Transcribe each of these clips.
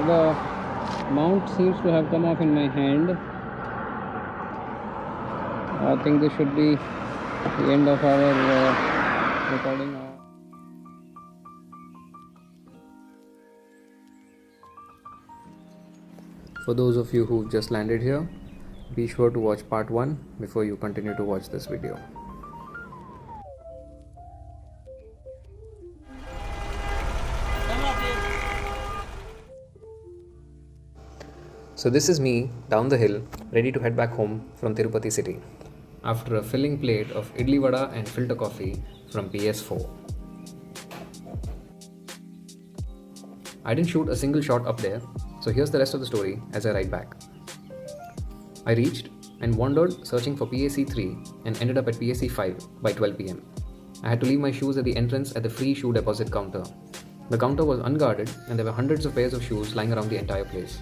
So the mount seems to have come off in my hand. I think this should be the end of our recording. For those of you who've just landed here, be sure to watch part 1 before you continue to watch this video. So this is me down the hill, ready to head back home from Tirupati city after a filling plate of idli vada and filter coffee from PS4. I didn't shoot a single shot up there, so here's the rest of the story as I ride back. I reached and wandered searching for PAC3 and ended up at PAC5 by 12 PM. I had to leave my shoes at the entrance at the free shoe deposit counter. The counter was unguarded and there were hundreds of pairs of shoes lying around the entire place.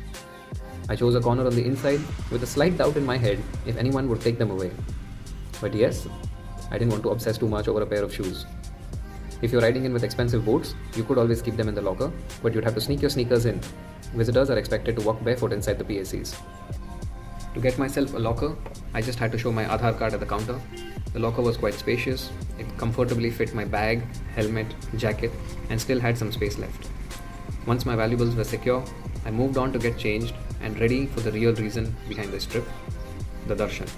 I chose a corner on the inside with a slight doubt in my head if anyone would take them away. But yes, I didn't want to obsess too much over a pair of shoes. If you're riding in with expensive boots, you could always keep them in the locker, but you'd have to sneak your sneakers in. Visitors are expected to walk barefoot inside the PACs. To get myself a locker, I just had to show my Aadhaar card at the counter. The locker was quite spacious, it comfortably fit my bag, helmet, jacket, and still had some space left. Once my valuables were secure, I moved on to get changed and ready for the real reason behind this trip, the Darshan.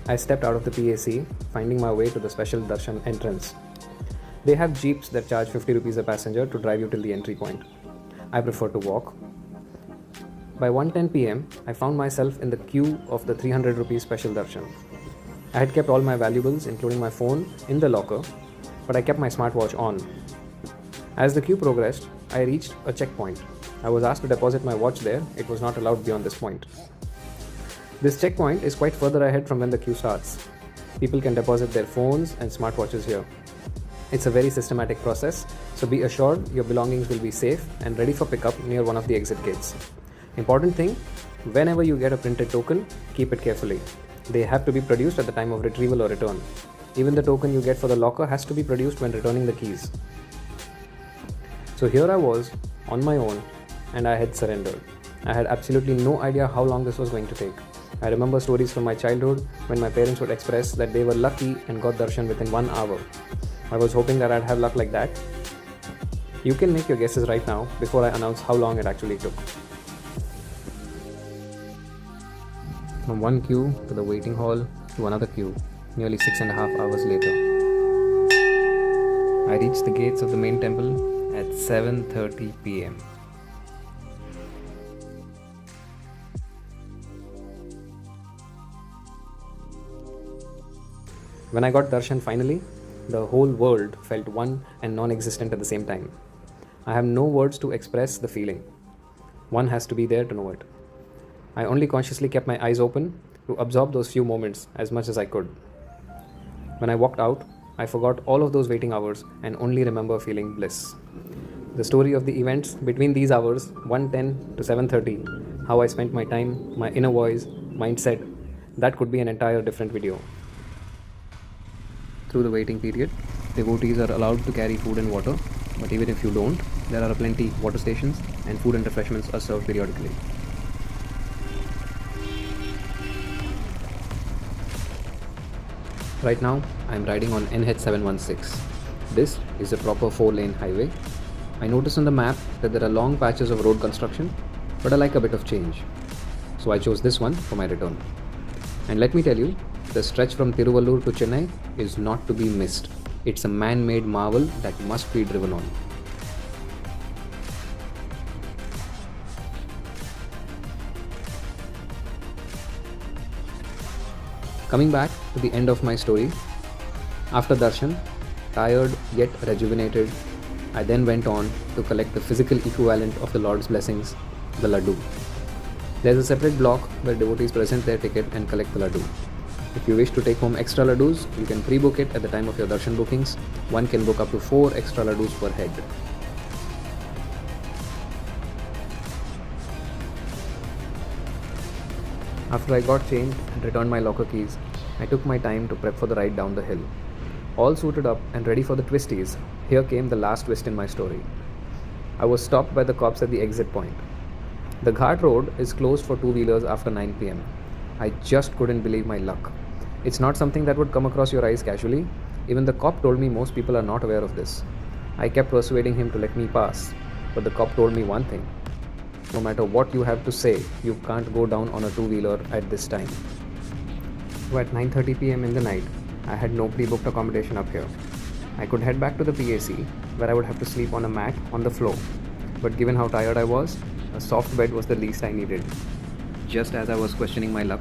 I stepped out of the PAC, finding my way to the special Darshan entrance. They have jeeps that charge 50 rupees a passenger to drive you till the entry point. I prefer to walk. By 1:10 PM, I found myself in the queue of the 300 rupees special Darshan. I had kept all my valuables, including my phone, in the locker, but I kept my smartwatch on. As the queue progressed, I reached a checkpoint. I was asked to deposit my watch there. It was not allowed beyond this point. This checkpoint is quite further ahead from when the queue starts. People can deposit their phones and smartwatches here. It's a very systematic process, so be assured your belongings will be safe and ready for pickup near one of the exit gates. Important thing, whenever you get a printed token, keep it carefully. They have to be produced at the time of retrieval or return. Even the token you get for the locker has to be produced when returning the keys. So here I was, on my own, and I had surrendered. I had absolutely no idea how long this was going to take. I remember stories from my childhood when my parents would express that they were lucky and got darshan within 1 hour. I was hoping that I'd have luck like that. You can make your guesses right now before I announce how long it actually took. From one queue to the waiting hall to another queue, nearly 6.5 hours later. I reached the gates of the main temple at 7:30 PM. When I got darshan finally, the whole world felt one and non-existent at the same time. I have no words to express the feeling. One has to be there to know it. I only consciously kept my eyes open to absorb those few moments as much as I could. When I walked out, I forgot all of those waiting hours and only remember feeling bliss. The story of the events between these hours, 1:10 to 7:30, how I spent my time, my inner voice, mindset, that could be an entire different video. Through the waiting period, devotees are allowed to carry food and water, but even if you don't, there are plenty water stations and food and refreshments are served periodically. Right now, I am riding on NH716. This is a proper 4-lane highway. I noticed on the map that there are long patches of road construction, but I like a bit of change. So I chose this one for my return. And let me tell you, the stretch from Tiruvallur to Chennai is not to be missed. It's a man-made marvel that must be driven on. Coming back to the end of my story, after darshan, tired yet rejuvenated, I then went on to collect the physical equivalent of the Lord's blessings, the laddu. There's a separate block where devotees present their ticket and collect the laddu. If you wish to take home extra laddus, you can pre-book it at the time of your darshan bookings. One can book up to 4 extra laddus per head. After I got changed and returned my locker keys, I took my time to prep for the ride down the hill. All suited up and ready for the twisties, here came the last twist in my story. I was stopped by the cops at the exit point. The Ghat road is closed for two-wheelers after 9 pm. I just couldn't believe my luck. It's not something that would come across your eyes casually. Even the cop told me most people are not aware of this. I kept persuading him to let me pass, but the cop told me one thing. No matter what you have to say, you can't go down on a two-wheeler at this time. So at 9:30 pm in the night, I had no pre-booked accommodation up here. I could head back to the PAC, where I would have to sleep on a mat on the floor. But given how tired I was, a soft bed was the least I needed. Just as I was questioning my luck,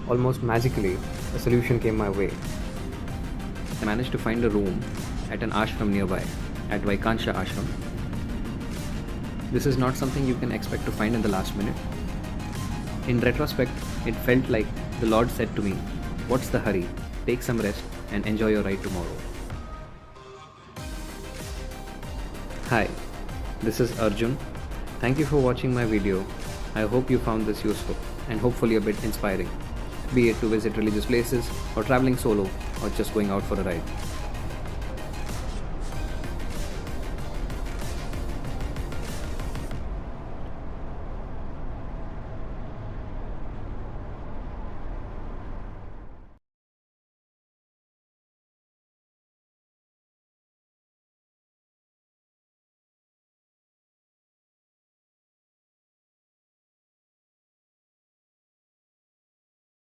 almost magically, a solution came my way. I managed to find a room at an ashram nearby, at Vaikansha Ashram. This is not something you can expect to find in the last minute. In retrospect, it felt like the Lord said to me, "What's the hurry? Take some rest and enjoy your ride tomorrow." Hi, this is Arjun. Thank you for watching my video. I hope you found this useful and hopefully a bit inspiring, be it to visit religious places or traveling solo or just going out for a ride.